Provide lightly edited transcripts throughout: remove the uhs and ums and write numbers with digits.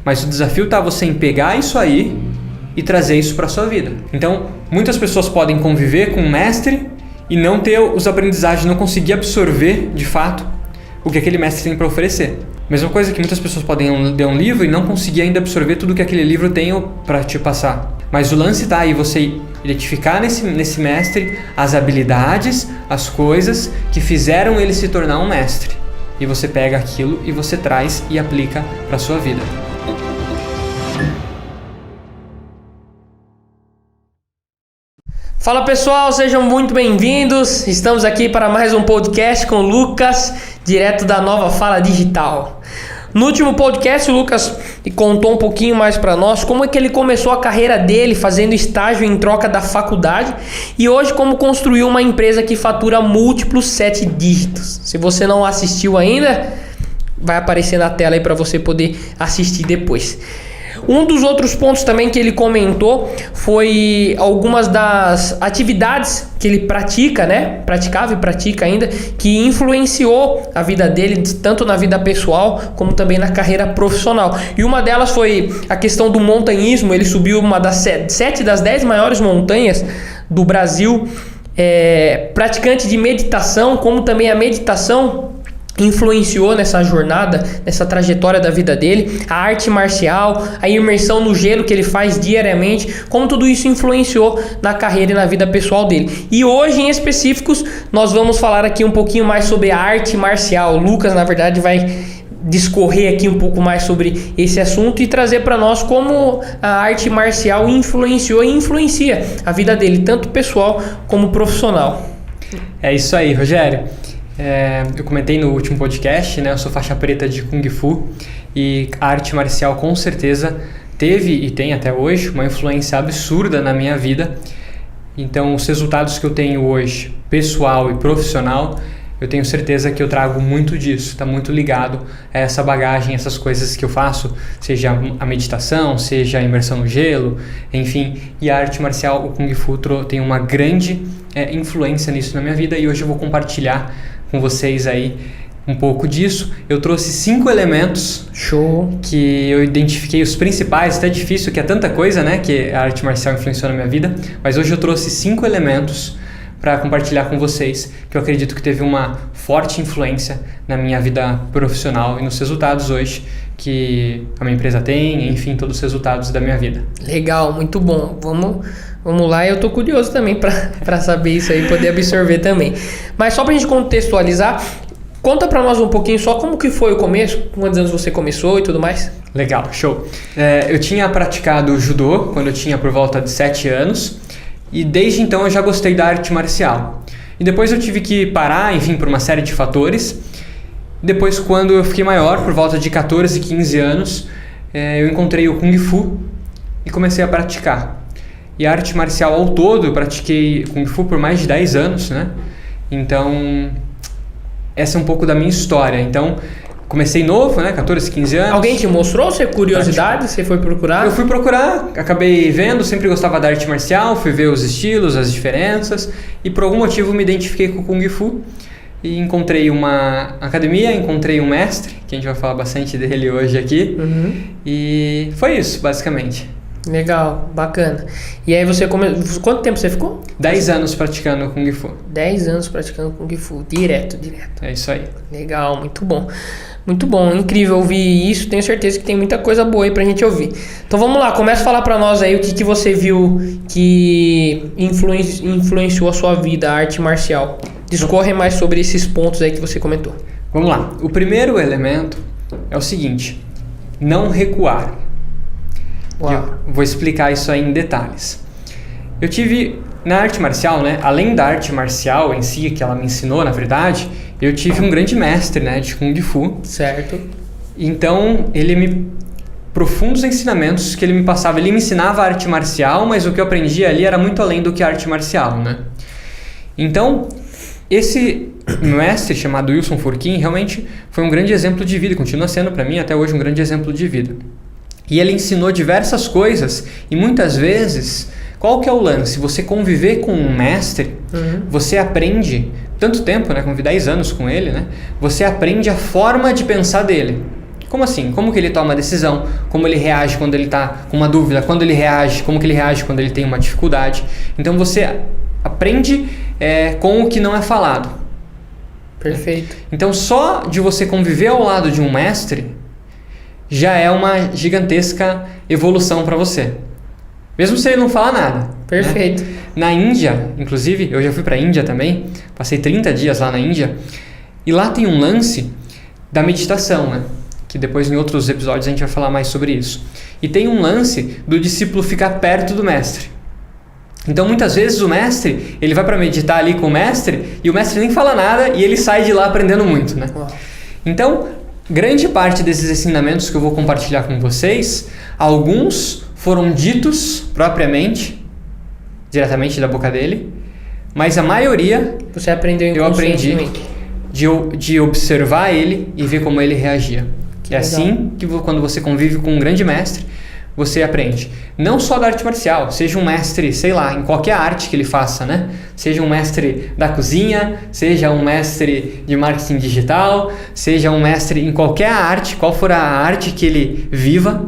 Mas o desafio está você em pegar isso aí e trazer isso para a sua vida. Então, muitas pessoas podem conviver com um mestre e não ter os aprendizagens, não conseguir absorver de fato o que aquele mestre tem para oferecer. Mesma coisa que muitas pessoas podem ler um livro e não conseguir ainda absorver tudo que aquele livro tem para te passar. Mas o lance está aí, você identificar nesse mestre as habilidades, as coisas que fizeram ele se tornar um mestre. E você pega aquilo e você traz e aplica para a sua vida. Fala pessoal, sejam muito bem-vindos. Estamos aqui para mais um podcast com o Lucas, direto da Nova Fala Digital. No último podcast, o Lucas contou um pouquinho mais para nós como é que ele começou a carreira dele fazendo estágio em troca da faculdade e hoje como construiu uma empresa que fatura múltiplos 7 dígitos. Se você não assistiu ainda, vai aparecer na tela aí para você poder assistir depois. Um dos outros pontos também que ele comentou foi algumas das atividades que ele pratica, né? Praticava e pratica ainda, que influenciou a vida dele, tanto na vida pessoal como também na carreira profissional. E uma delas foi a questão do montanhismo. Ele subiu uma das 7 das 10 maiores montanhas do Brasil. Praticante de meditação, como também a meditação influenciou nessa jornada, nessa trajetória da vida dele, a arte marcial, a imersão no gelo que ele faz diariamente, como tudo isso influenciou na carreira e na vida pessoal dele. E hoje, em específicos, nós vamos falar aqui um pouquinho mais sobre a arte marcial. O Lucas, na verdade, vai discorrer aqui um pouco mais sobre esse assunto e trazer para nós como a arte marcial influenciou e influencia a vida dele, tanto pessoal como profissional. É isso aí, Rogério. Eu comentei no último podcast, né? Eu sou faixa preta de Kung Fu e a arte marcial com certeza teve e tem até hoje uma influência absurda na minha vida. Então os resultados que eu tenho hoje, pessoal e profissional, eu tenho certeza que eu trago muito disso, está muito ligado a essa bagagem, essas coisas que eu faço, seja a meditação, seja a imersão no gelo, enfim. E a arte marcial, o Kung Fu tem uma grande influência nisso na minha vida e hoje eu vou compartilhar com vocês aí um pouco disso. Eu trouxe 5 elementos. Show! Que eu identifiquei os principais, até difícil, que é tanta coisa, né, que a arte marcial influenciou na minha vida, mas hoje eu trouxe 5 elementos para compartilhar com vocês, que eu acredito que teve uma forte influência na minha vida profissional e nos resultados hoje que a minha empresa tem, enfim, todos os resultados da minha vida. Legal, muito bom. Vamos lá, eu tô curioso também para saber isso aí, poder absorver também. Mas só pra gente contextualizar, conta pra nós um pouquinho só como que foi o começo, quantos anos você começou e tudo mais. Legal, show. Eu tinha praticado judô quando eu tinha por volta de 7 anos e desde então eu já gostei da arte marcial. E depois eu tive que parar, enfim, por uma série de fatores. Depois, quando eu fiquei maior, por volta de 14, 15 anos, eu encontrei o Kung Fu e comecei a praticar. E a arte marcial ao todo, eu pratiquei Kung Fu por mais de 10 anos, né? Então, essa é um pouco da minha história. Então, comecei novo, né? 14, 15 anos. Alguém te mostrou? Você curiosidade? Você foi procurar? Eu fui procurar, acabei vendo, sempre gostava da arte marcial, fui ver os estilos, as diferenças. E por algum motivo me identifiquei com o Kung Fu. E encontrei uma academia, encontrei um mestre, que a gente vai falar bastante dele hoje aqui. Uhum. E foi isso, basicamente. Legal, bacana. E aí você quanto tempo você ficou? 10 anos praticando Kung Fu. 10 anos praticando Kung Fu, direto. É isso aí. Legal, muito bom. Muito bom, incrível ouvir isso. Tenho certeza que tem muita coisa boa aí pra gente ouvir. Então vamos lá, começa a falar pra nós aí o que você viu que influenciou a sua vida, a arte marcial. Discorre mais sobre esses pontos aí que você comentou. Vamos lá. O primeiro elemento é o seguinte: não recuar. Uau. Eu vou explicar isso aí em detalhes. Eu tive na arte marcial, né? Além da arte marcial em si, que ela me ensinou, na verdade, eu tive um grande mestre, né, de Kung Fu. Certo. Então, profundos ensinamentos que ele me passava. Ele me ensinava a arte marcial, mas o que eu aprendia ali era muito além do que a arte marcial, né? Então, esse mestre chamado Wilson Furquim realmente foi um grande exemplo de vida, continua sendo para mim até hoje um grande exemplo de vida. E ele ensinou diversas coisas e muitas vezes, qual que é o lance? Você conviver com um mestre, você aprende, tanto tempo, né, convivi 10 anos com ele, né? Você aprende a forma de pensar dele. Como assim? Como que ele toma a decisão? Como ele reage quando ele está com uma dúvida? Quando ele reage? Como que ele reage quando ele tem uma dificuldade? Então você aprende com o que não é falado. Perfeito. Então só de você conviver ao lado de um mestre já é uma gigantesca evolução para você. Mesmo se ele não fala nada. Perfeito. Né? Na Índia, inclusive, eu já fui para a Índia também, passei 30 dias lá na Índia, e lá tem um lance da meditação, né? Que depois em outros episódios a gente vai falar mais sobre isso. E tem um lance do discípulo ficar perto do mestre. Então muitas vezes o mestre, ele vai para meditar ali com o mestre, e o mestre nem fala nada e ele sai de lá aprendendo muito, né? Uau. Então, grande parte desses ensinamentos que eu vou compartilhar com vocês, alguns foram ditos propriamente, diretamente da boca dele, mas a maioria Você aprendeu eu aprendi inconscientemente. de observar ele e ver como ele reagia. Que É legal. assim que quando você convive com um grande mestre, você aprende. Não só da arte marcial, seja um mestre, sei lá, em qualquer arte que ele faça, né? Seja um mestre da cozinha, seja um mestre de marketing digital, seja um mestre em qualquer arte, qual for a arte que ele viva,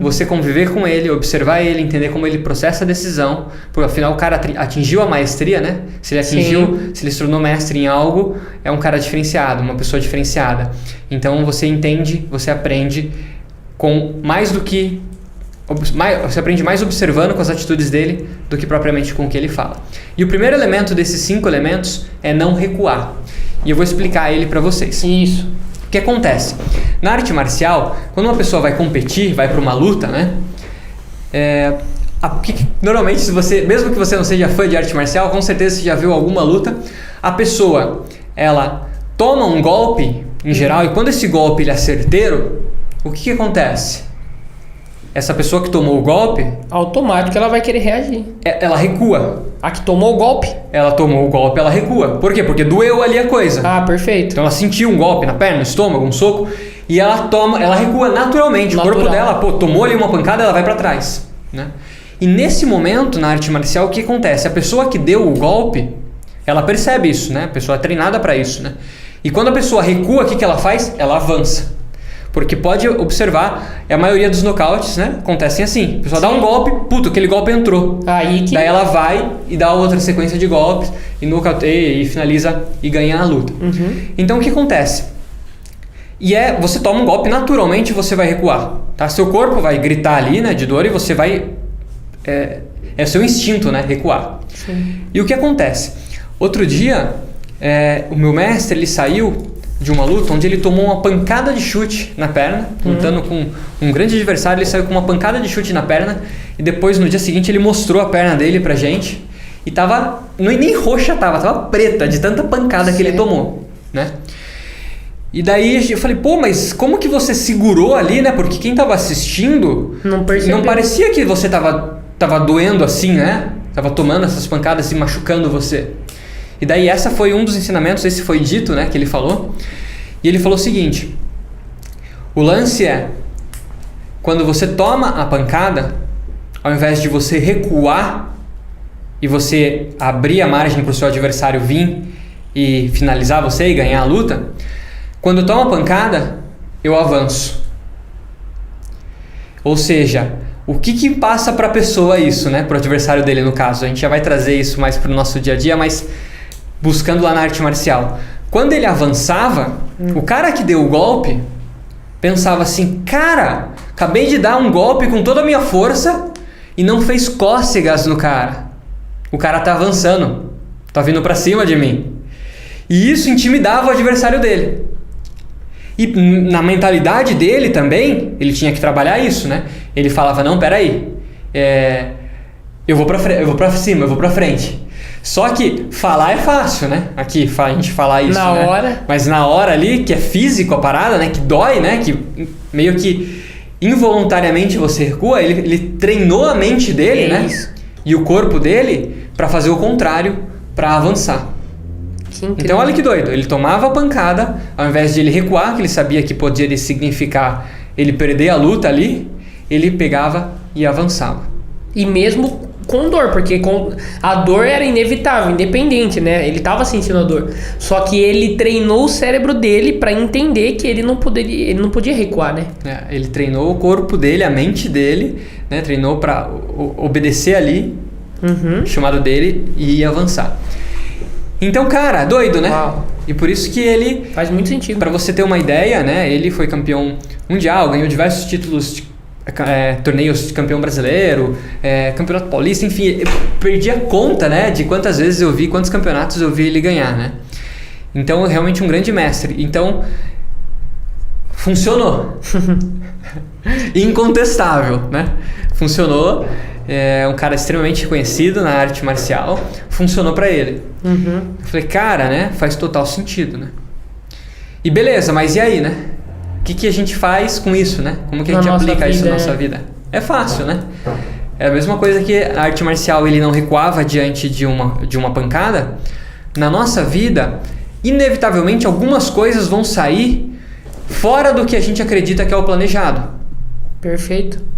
você conviver com ele, observar ele, entender como ele processa a decisão, porque afinal o cara atingiu a maestria, né? Se ele atingiu, se ele se tornou mestre em algo, é um cara diferenciado, uma pessoa diferenciada. Então você entende, você aprende com mais do que você aprende mais observando com as atitudes dele do que propriamente com o que ele fala. E o primeiro elemento desses 5 elementos é não recuar. E eu vou explicar ele para vocês. Isso. O que acontece? Na arte marcial, quando uma pessoa vai competir, vai para uma luta, né? Normalmente, mesmo que você não seja fã de arte marcial, com certeza você já viu alguma luta. A pessoa, ela toma um golpe, em geral, e quando esse golpe ele é certeiro, o que acontece? Essa pessoa que tomou o golpe, Automático ela vai querer reagir. ela recua. A que tomou o golpe? Ela tomou o golpe, ela recua. Por quê? Porque doeu ali a coisa. Ah, perfeito. Então ela sentiu um golpe na perna, no estômago, um soco, e ela recua naturalmente. Natural. O corpo dela, tomou ali uma pancada, ela vai para trás, né? E nesse momento, na arte marcial, o que acontece? A pessoa que deu o golpe, ela percebe isso, né? A pessoa é treinada para isso, né? E quando a pessoa recua, o que ela faz? Ela avança. Porque pode observar, a maioria dos nocautes, né, acontecem assim. A pessoa dá um golpe, aquele golpe entrou. Daí ela vai e dá outra sequência de golpes e nocauteia e finaliza e ganha a luta. Então o que acontece? Você toma um golpe, naturalmente você vai recuar. Tá? Seu corpo vai gritar ali, né, de dor, e você vai... É o seu instinto, né, recuar. Sim. E o que acontece? Outro dia, o meu mestre, ele saiu de uma luta onde ele tomou uma pancada de chute na perna, lutando com um grande adversário. Ele saiu com uma pancada de chute na perna e depois no dia seguinte ele mostrou a perna dele pra gente e tava, nem roxa tava preta de tanta pancada que ele tomou, né? E daí eu falei, mas como que você segurou ali, né? Porque quem tava assistindo não parecia que você tava doendo assim, né? Tava tomando essas pancadas e machucando você. E daí essa foi um dos ensinamentos, esse foi dito, né, que ele falou. E ele falou o seguinte: o lance é, quando você toma a pancada, ao invés de você recuar e você abrir a margem para o seu adversário vir e finalizar você e ganhar a luta, quando eu tomo a pancada, eu avanço. Ou seja, o que passa para a pessoa isso, né, para o adversário dele no caso? A gente já vai trazer isso mais para o nosso dia a dia, mas buscando lá na arte marcial. Quando ele avançava, o cara que deu o golpe pensava assim, cara, acabei de dar um golpe com toda a minha força e não fez cócegas no cara. O cara tá avançando, tá vindo pra cima de mim. E isso intimidava o adversário dele. E na mentalidade dele também, ele tinha que trabalhar isso, né? Ele falava, não, peraí, eu vou pra cima, eu vou pra frente. Só que falar é fácil, né? Aqui, a gente falar isso, na hora. Mas na hora ali, que é físico a parada, né? Que dói, né? Que meio que involuntariamente você recua, ele treinou a mente dele, né? Isso. E o corpo dele para fazer o contrário, para avançar. Então olha que doido, ele tomava a pancada, ao invés de ele recuar, que ele sabia que podia significar ele perder a luta ali, ele pegava e avançava. E mesmo com dor, porque a dor era inevitável, independente, né? Ele tava sentindo a dor. Só que ele treinou o cérebro dele para entender que ele não podia recuar, né? Ele treinou o corpo dele, a mente dele, né? Treinou para obedecer ali, o chamado dele, e avançar. Então, cara, doido, né? Uau. E por isso que ele... Faz muito sentido. Para você ter uma ideia, né? Ele foi campeão mundial, ganhou diversos títulos, torneios de campeão brasileiro, campeonato paulista, enfim, eu perdi a conta, né? De quantas vezes eu vi, quantos campeonatos eu vi ele ganhar, né? Então, realmente um grande mestre. Então, funcionou. Incontestável, né? Funcionou. É um cara extremamente reconhecido na arte marcial. Funcionou pra ele. Eu falei, cara, né? Faz total sentido, né? E beleza, mas e aí, né? O que a gente faz com isso, né? Como que a gente aplica isso na nossa vida? É fácil, né? É a mesma coisa que a arte marcial ele não recuava diante de uma pancada. Na nossa vida, inevitavelmente, algumas coisas vão sair fora do que a gente acredita que é o planejado. Perfeito.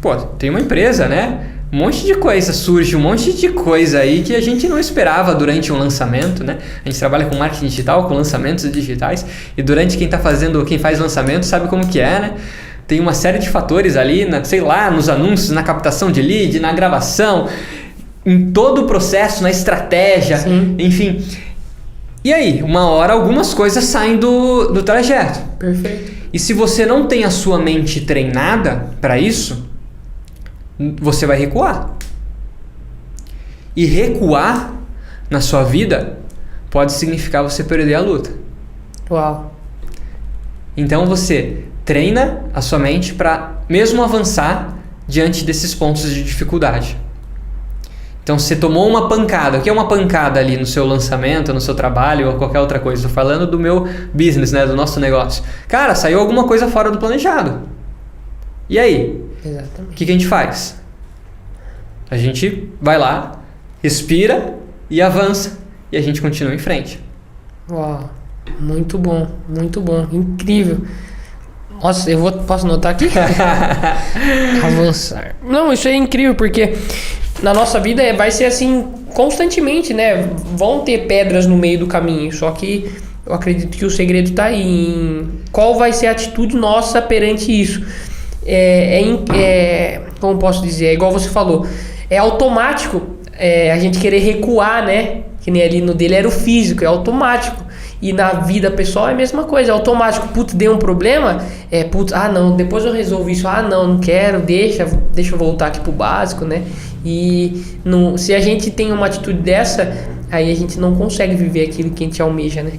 Pô, tem uma empresa, né? Um monte de coisa surge, um monte de coisa aí que a gente não esperava durante um lançamento, né? A gente trabalha com marketing digital, com lançamentos digitais, e durante quem faz lançamento sabe como que é, né? Tem uma série de fatores ali, sei lá, nos anúncios, na captação de lead, na gravação, em todo o processo, na estratégia, enfim. E aí, uma hora algumas coisas saem do trajeto. Perfeito. E se você não tem a sua mente treinada para isso, você vai recuar. E recuar na sua vida pode significar você perder a luta. Uau. Então você treina a sua mente para mesmo avançar diante desses pontos de dificuldade. Então você tomou uma pancada. O que é uma pancada ali no seu lançamento, no seu trabalho ou qualquer outra coisa? Estou falando do meu business, né? Do nosso negócio. Cara, saiu alguma coisa fora do planejado. E aí? Exatamente. O que a gente faz? A gente vai lá, respira e avança. E a gente continua em frente. Uau. Muito bom. Muito bom. Incrível. Nossa, posso anotar aqui? Avançar. Não, isso é incrível porque na nossa vida vai ser assim constantemente, né? Vão ter pedras no meio do caminho. Só que eu acredito que o segredo está aí em qual vai ser a atitude nossa perante isso. Como posso dizer? É igual você falou. É automático a gente querer recuar, né? Que nem ali no dele era o físico, é automático. E na vida pessoal é a mesma coisa, é automático. Putz, deu um problema, não, depois eu resolvo isso. Não quero, deixa eu voltar aqui pro básico, né? E se a gente tem uma atitude dessa, aí a gente não consegue viver aquilo que a gente almeja, né?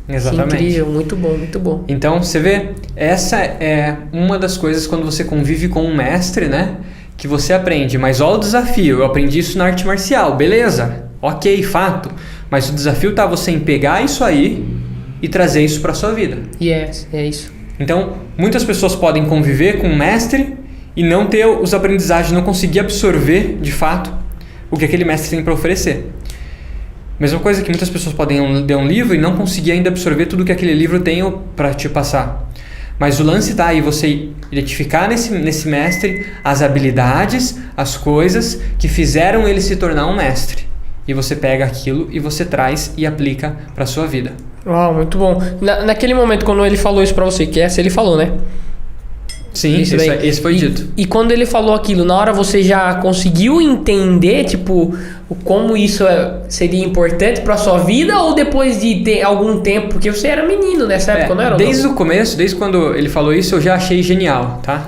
Exatamente. Incrível, muito bom, muito bom. Então, você vê, essa é uma das coisas quando você convive com um mestre, né? Que você aprende. Mas olha o desafio, eu aprendi isso na arte marcial, beleza? Ok, fato. Mas o desafio tá você em pegar isso aí e trazer isso para sua vida. Yes, é isso. Então, muitas pessoas podem conviver com um mestre e não ter os aprendizagens, não conseguir absorver, de fato, o que aquele mestre tem para oferecer. Mesma coisa que muitas pessoas podem ler um livro e não conseguir ainda absorver tudo que aquele livro tem para te passar. Mas o lance está aí, você identificar nesse mestre as habilidades, as coisas que fizeram ele se tornar um mestre. E você pega aquilo e você traz e aplica para sua vida. Uau, muito bom. Naquele momento, quando ele falou isso para você, que essa ele falou, né? Sim, esse foi dito. E quando ele falou aquilo, na hora você já conseguiu entender, tipo, como isso seria importante para sua vida ou depois de ter algum tempo? Porque você era menino nessa época, não era? Desde o começo, desde quando ele falou isso, eu já achei genial, tá?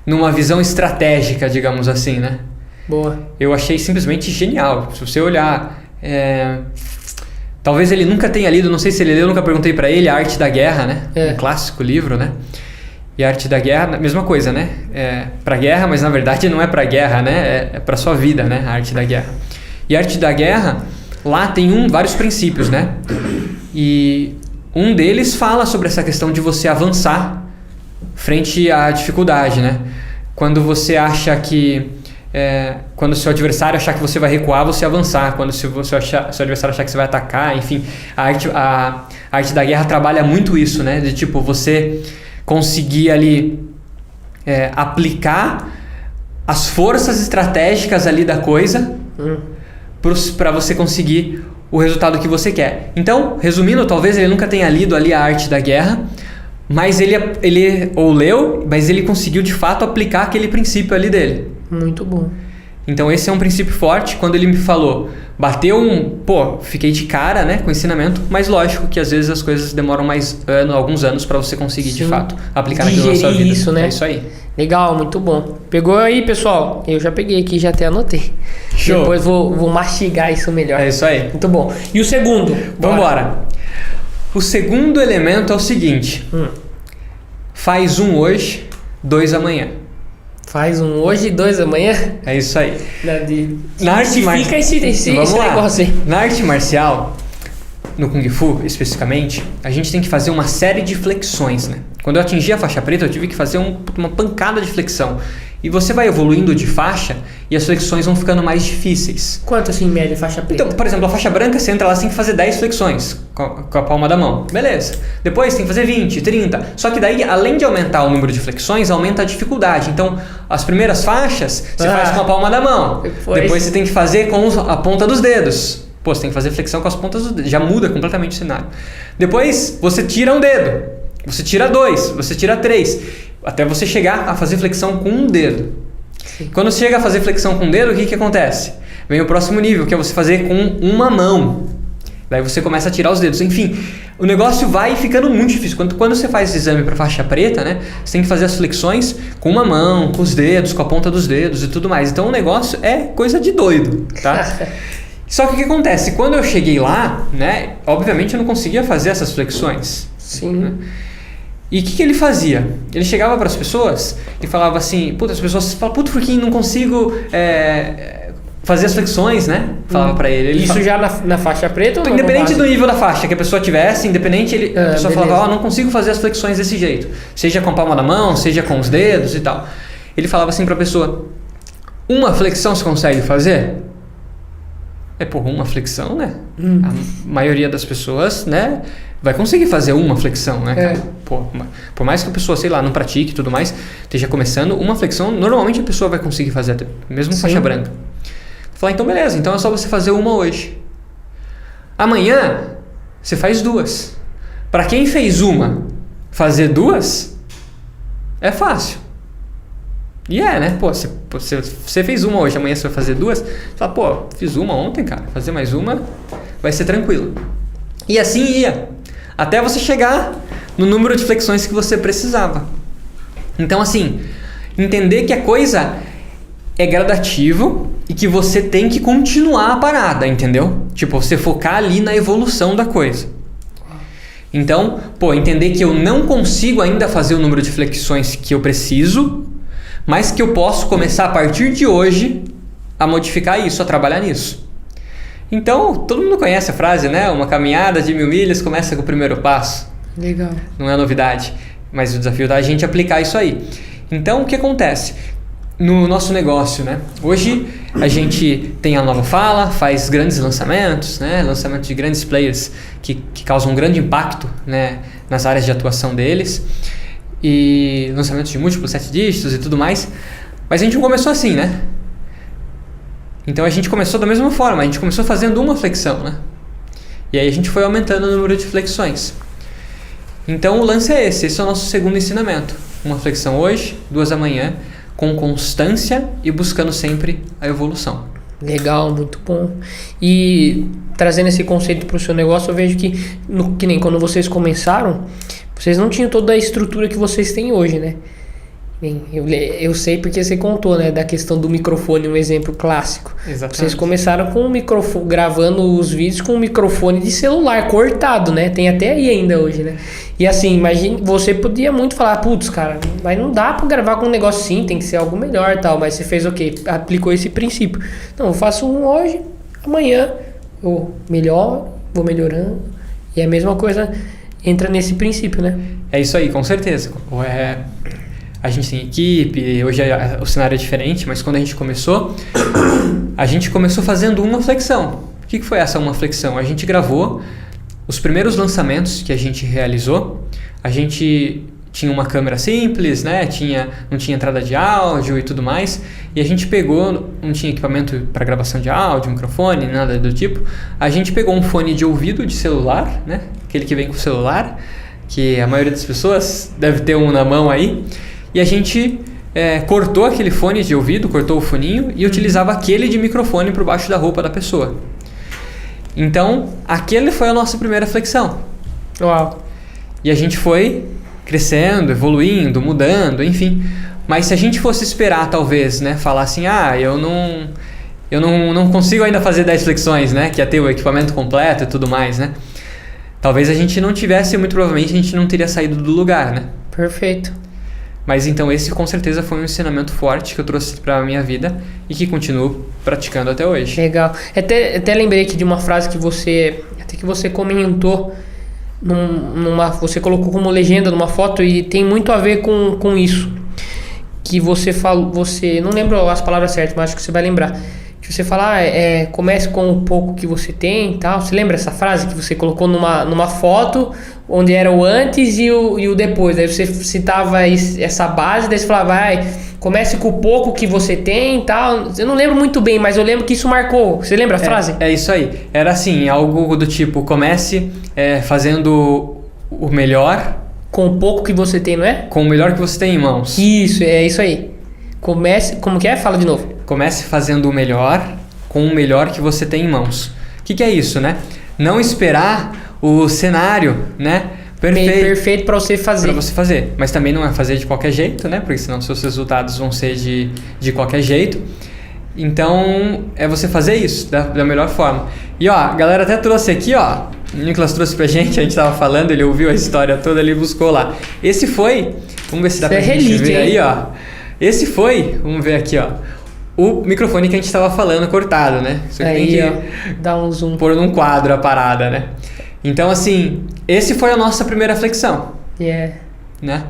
Numa visão estratégica, digamos assim, né? Boa. Eu achei simplesmente genial. Se você olhar... talvez ele nunca tenha lido, não sei se ele leu, eu nunca perguntei para ele, A Arte da Guerra, né? Um clássico livro, né? E a Arte da Guerra, mesma coisa, né? Pra guerra, mas na verdade não é pra guerra, né? É pra sua vida, né? A Arte da Guerra. E a Arte da Guerra, lá tem vários princípios, né? E um deles fala sobre essa questão de você avançar frente à dificuldade, né? Quando você acha que... quando o seu adversário achar que você vai recuar, você avançar. Quando seu adversário achar que você vai atacar, enfim. A arte da guerra trabalha muito isso, né? De tipo, você conseguir ali aplicar as forças estratégicas ali da coisa para você conseguir o resultado que você quer. Então, resumindo, talvez ele nunca tenha lido ali a Arte da Guerra, mas ele ou leu, mas ele conseguiu de fato aplicar aquele princípio ali dele. Muito bom. Então esse é um princípio forte. Quando ele me falou, fiquei de cara, né, com o ensinamento, mas lógico que às vezes as coisas demoram alguns anos para você conseguir de fato aplicar naquilo na sua vida. Isso, né? É isso aí. Legal, muito bom. Pegou aí, pessoal? Eu já peguei aqui, já até anotei. Show. Depois vou mastigar isso melhor. É isso aí. Muito bom. E o segundo? Vambora. O segundo elemento é o seguinte. Faz 1 hoje, 2 amanhã. Faz 1 hoje e 2 amanhã? É isso aí. Na arte marcial. esse negócio aí. Na arte marcial, no Kung Fu especificamente, a gente tem que fazer uma série de flexões, né? Quando eu atingi a faixa preta, eu tive que fazer uma pancada de flexão. E você vai evoluindo de faixa e as flexões vão ficando mais difíceis. Quanto assim, em média, faixa preta? Então, por exemplo, a faixa branca, você entra lá, você tem que fazer 10 flexões com a palma da mão. Beleza. Depois tem que fazer 20, 30. Só que daí, além de aumentar o número de flexões, aumenta a dificuldade. Então, as primeiras faixas, você faz com a palma da mão. Depois você tem que fazer com a ponta dos dedos. Você tem que fazer flexão com as pontas dos dedos. Já muda completamente o cenário. Depois, você tira um dedo. Você tira 2. Você tira 3. Até você chegar a fazer flexão com um dedo. Sim. Quando você chega a fazer flexão com um dedo, o que acontece? Vem o próximo nível, que é você fazer com uma mão. Daí você começa a tirar os dedos. Enfim, o negócio vai ficando muito difícil. Quando você faz esse exame para faixa preta, né, você tem que fazer as flexões com uma mão, com os dedos, com a ponta dos dedos e tudo mais. Então o negócio é coisa de doido, tá? Só que o que acontece? Quando eu cheguei lá, né, obviamente eu não conseguia fazer essas flexões. Sim. Né? E o que ele fazia? Ele chegava para as pessoas e falava assim, as pessoas falam, por que não consigo fazer as flexões, né? Falava para ele. Isso já na faixa preta ou independente do nível da faixa que a pessoa tivesse, a pessoa falava, não consigo fazer as flexões desse jeito. Seja com a palma da mão, seja com os dedos e tal. Ele falava assim para a pessoa, uma flexão você consegue fazer? Uma flexão, né? A maioria das pessoas, né, vai conseguir fazer uma flexão, né, cara? Por mais que a pessoa, sei lá, não pratique e tudo mais, esteja começando, uma flexão, normalmente a pessoa vai conseguir fazer, mesmo faixa branca. Vou falar, então beleza, então é só você fazer uma hoje. Amanhã, você faz 2. Para quem fez uma, fazer 2 é fácil. E né? Você fez uma hoje, amanhã você vai fazer 2. Você fala, fiz uma ontem, cara. Fazer mais uma vai ser tranquilo. E assim ia. Até você chegar no número de flexões que você precisava. Então, assim, entender que a coisa é gradativo e que você tem que continuar a parada, entendeu? Você focar ali na evolução da coisa. Então, entender que eu não consigo ainda fazer o número de flexões que eu preciso, mas que eu posso começar a partir de hoje a modificar isso, a trabalhar nisso. Então, todo mundo conhece a frase, né? Uma caminhada de 1000 milhas começa com o primeiro passo. Legal. Não é novidade, mas o desafio da gente é aplicar isso aí. Então, o que acontece? No nosso negócio, né? Hoje a gente tem a Nova Fala, faz grandes lançamentos, né? Lançamentos de grandes players que causam um grande impacto, né, nas áreas de atuação deles. E lançamentos de múltiplos 7 dígitos e tudo mais. Mas a gente não começou assim, né? Então a gente começou da mesma forma. A gente começou fazendo uma flexão, né? E aí a gente foi aumentando o número de flexões. Então o lance é esse. Esse é o nosso segundo ensinamento. Uma flexão hoje, 2 amanhã, com constância e buscando sempre a evolução. Legal, muito bom. E trazendo esse conceito para o seu negócio, eu vejo que nem quando vocês começaram, vocês não tinham toda a estrutura que vocês têm hoje, né? Eu sei porque você contou, né? Da questão do microfone, um exemplo clássico. Exatamente. Vocês começaram com um microfone, gravando os vídeos com um microfone de celular cortado, né? Tem até aí ainda hoje, né? E assim, imagine, você podia muito falar, cara, mas não dá pra gravar com um negócio assim, tem que ser algo melhor e tal. Mas você fez o quê? Aplicou esse princípio. Não, eu faço um hoje, amanhã eu melhoro, vou melhorando. E a mesma coisa entra nesse princípio, né? É isso aí, com certeza. A gente tem equipe, hoje o cenário é diferente, mas quando a gente começou fazendo uma flexão. O que foi essa uma flexão? A gente gravou os primeiros lançamentos que a gente realizou, a gente tinha uma câmera simples, né? Não tinha entrada de áudio e tudo mais. E a gente pegou, não tinha equipamento para gravação de áudio, microfone, nada do tipo. A gente pegou um fone de ouvido de celular, né? Aquele que vem com o celular, que a maioria das pessoas deve ter um na mão aí. E a gente cortou aquele fone de ouvido, cortou o foninho e utilizava aquele de microfone por baixo da roupa da pessoa. Então, aquele foi a nossa primeira flexão. Uau. E a gente foi crescendo, evoluindo, mudando, enfim. Mas se a gente fosse esperar, talvez, né? Falar assim, eu não consigo ainda fazer 10 flexões, né? Que ia ter o equipamento completo e tudo mais, né? Talvez a gente não tivesse, muito provavelmente a gente não teria saído do lugar, né? Perfeito. Mas então esse com certeza foi um ensinamento forte que eu trouxe para a minha vida e que continuo praticando até hoje. Legal. Até lembrei aqui de uma frase que você comentou, você colocou como legenda numa foto e tem muito a ver com isso. Que você falou, não lembro as palavras certas, mas acho que você vai lembrar. Que você fala, comece com o pouco que você tem e tal. Você lembra essa frase que você colocou numa foto, onde era o antes e o depois? Daí você citava essa base, daí você falava, comece com o pouco que você tem e tal. Eu não lembro muito bem, mas eu lembro que isso marcou. Você lembra a frase? É isso aí. Era assim, algo do tipo, comece fazendo o melhor. Com o pouco que você tem, não é? Com o melhor que você tem em mãos. Isso, é isso aí. Comece, como que é? Fala de novo. Comece fazendo o melhor com o melhor que você tem em mãos. O que é isso, né? Não esperar o cenário, né? Perfeito para você fazer. Para você fazer. Mas também não é fazer de qualquer jeito, né? Porque senão seus resultados vão ser de qualquer jeito. Então, é você fazer isso da melhor forma. E ó, a galera até trouxe aqui, ó. O Nicolas trouxe pra gente, a gente tava falando, ele ouviu a história toda, ele buscou lá. Esse foi, vamos ver se dá pra gente ver aí, ó. Esse foi, vamos ver aqui, ó. O microfone que a gente tava falando cortado, né? Isso aqui aí, tem ó, dá um zoom. Pôr num quadro a parada, né? Então, assim, esse foi a nossa primeira flexão. Né?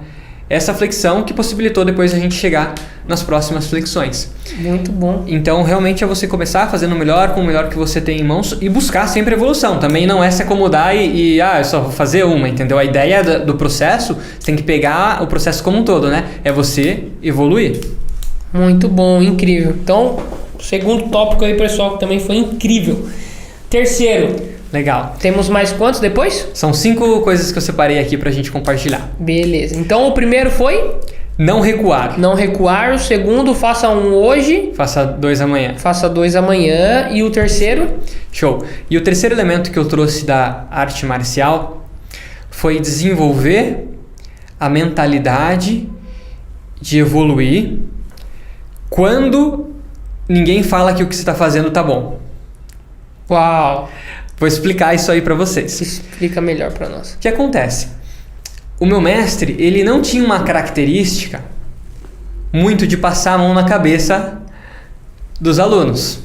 Essa flexão que possibilitou depois a gente chegar nas próximas flexões. Muito bom. Então, realmente é você começar fazendo o melhor com o melhor que você tem em mãos e buscar sempre evolução. Também não é se acomodar eu só vou fazer uma, entendeu? A ideia do processo, você tem que pegar o processo como um todo, né? É você evoluir. Muito bom, incrível. Então, segundo tópico aí, pessoal, que também foi incrível. Terceiro. Legal. Temos mais quantos depois? São 5 coisas que eu separei aqui pra gente compartilhar. Beleza. Então, o primeiro foi? Não recuar. Não recuar. O segundo, faça um hoje. Faça 2 amanhã. Faça 2 amanhã. E o terceiro? Show. E o terceiro elemento que eu trouxe da arte marcial foi desenvolver a mentalidade de evoluir quando ninguém fala que o que você está fazendo tá bom. Uau! Vou explicar isso aí para vocês. Explica melhor para nós. O que acontece? O meu mestre, ele não tinha uma característica muito de passar a mão na cabeça dos alunos.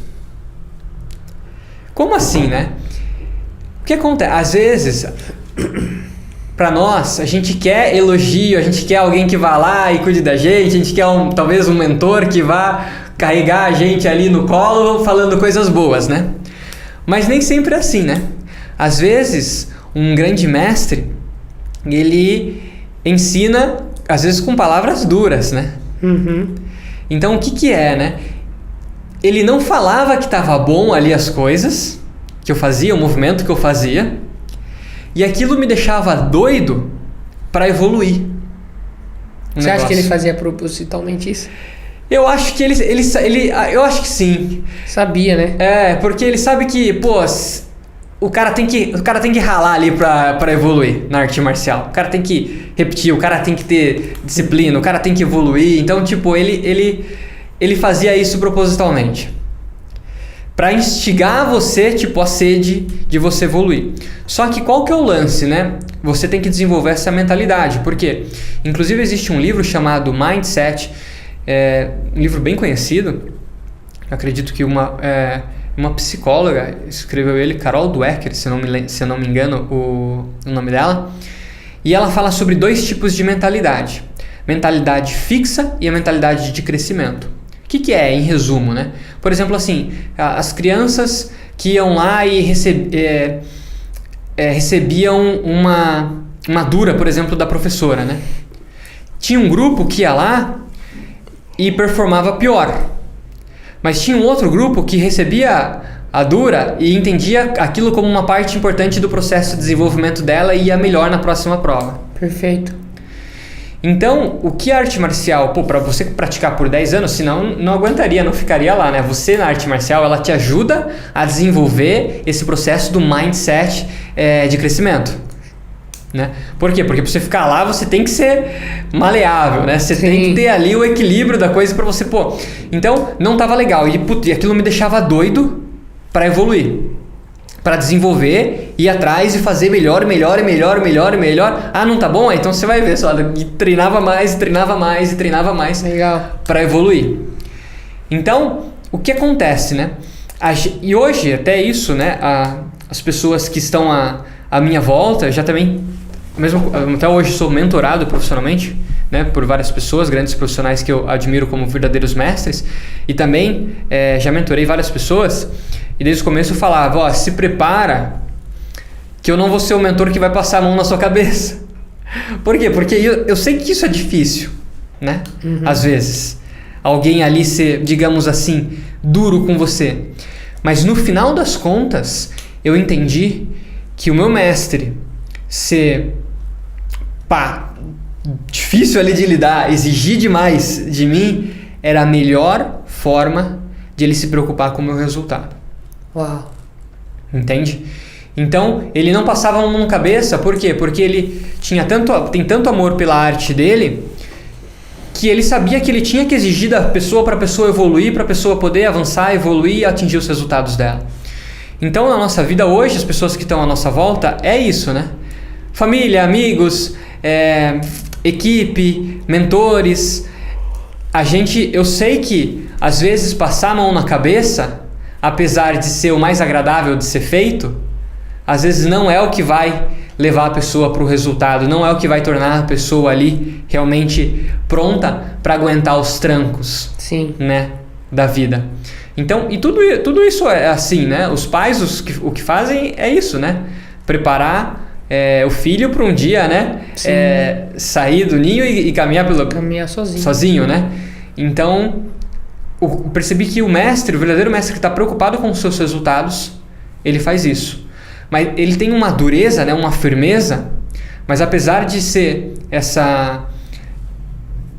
Como assim, né? O que acontece? Às vezes, para nós, a gente quer elogio, a gente quer alguém que vá lá e cuide da gente, a gente quer talvez um mentor que vá carregar a gente ali no colo falando coisas boas, né? Mas nem sempre é assim, né? Às vezes, um grande mestre, ele ensina, às vezes com palavras duras, né? Uhum. Então, o que é, né? Ele não falava que estava bom ali as coisas que eu fazia, o movimento que eu fazia, e aquilo me deixava doido para evoluir. Você acha que ele fazia propositalmente isso? Eu acho que eu acho que sim. Sabia, né? Porque ele sabe que, o cara tem que ralar ali pra evoluir na arte marcial. O cara tem que repetir, o cara tem que ter disciplina, o cara tem que evoluir. Então, tipo, ele fazia isso propositalmente. Pra instigar você, tipo, a sede de você evoluir. Só que qual que é o lance, né? Você tem que desenvolver essa mentalidade. Por quê? Inclusive, existe um livro chamado Mindset, um livro bem conhecido. Eu acredito que uma psicóloga escreveu ele, Carol Dweck, se eu não me engano o nome dela. E ela fala sobre 2 tipos de mentalidade. Mentalidade fixa e a mentalidade de crescimento. O que é, em resumo, né? Por exemplo, assim, as crianças que iam lá e recebiam uma dura, por exemplo, da professora, né? tinha um grupo que ia lá e performava pior. Mas tinha um outro grupo que recebia a dura e entendia aquilo como uma parte importante do processo de desenvolvimento dela e ia melhor na próxima prova. Perfeito. Então, o que a arte marcial, para você praticar por 10 anos, senão não aguentaria, não ficaria lá, né? Você na arte marcial, ela te ajuda a desenvolver esse processo do mindset de crescimento, né? Por quê? Porque para você ficar lá, você tem que ser maleável, né? Você tem que ter ali o equilíbrio da coisa para você, Então, não tava legal e aquilo me deixava doido para evoluir, para desenvolver, ir atrás e fazer melhor. Ah, não tá bom? Então você vai ver só, e treinava mais. Legal. Para evoluir. Então, o que acontece, né? E hoje, até isso, né? As pessoas que estão à minha volta, já também, mesmo até hoje sou mentorado profissionalmente, né, por várias pessoas, grandes profissionais que eu admiro como verdadeiros mestres, e também já mentorei várias pessoas, e desde o começo eu falava, se prepara que eu não vou ser o mentor que vai passar a mão na sua cabeça. Por quê? Porque eu sei que isso é difícil, né? Às vezes. Alguém ali ser, digamos assim, duro com você. Mas no final das contas, eu entendi que o meu mestre ser difícil ali de lidar, exigir demais de mim, era a melhor forma de ele se preocupar com o meu resultado. Uau. Entende? Então, ele não passava a mão na cabeça, por quê? Porque ele tem tanto amor pela arte dele, que ele sabia que ele tinha que exigir da pessoa para a pessoa evoluir, para a pessoa poder avançar, evoluir e atingir os resultados dela. Então, na nossa vida hoje, as pessoas que estão à nossa volta, é isso, né? Família, amigos, equipe, mentores. Eu sei que, às vezes, passar a mão na cabeça, apesar de ser o mais agradável de ser feito, às vezes não é o que vai levar a pessoa para o resultado, não é o que vai tornar a pessoa ali realmente pronta para aguentar os trancos, né, da vida. Então, e tudo isso é assim, né? Os pais, o que fazem é isso, né? Preparar o filho para um dia, né? Sair do ninho e caminhar sozinho, né? Então, eu percebi que o verdadeiro mestre que está preocupado com os seus resultados, ele faz isso. Mas ele tem uma dureza, né? Uma firmeza, mas apesar de ser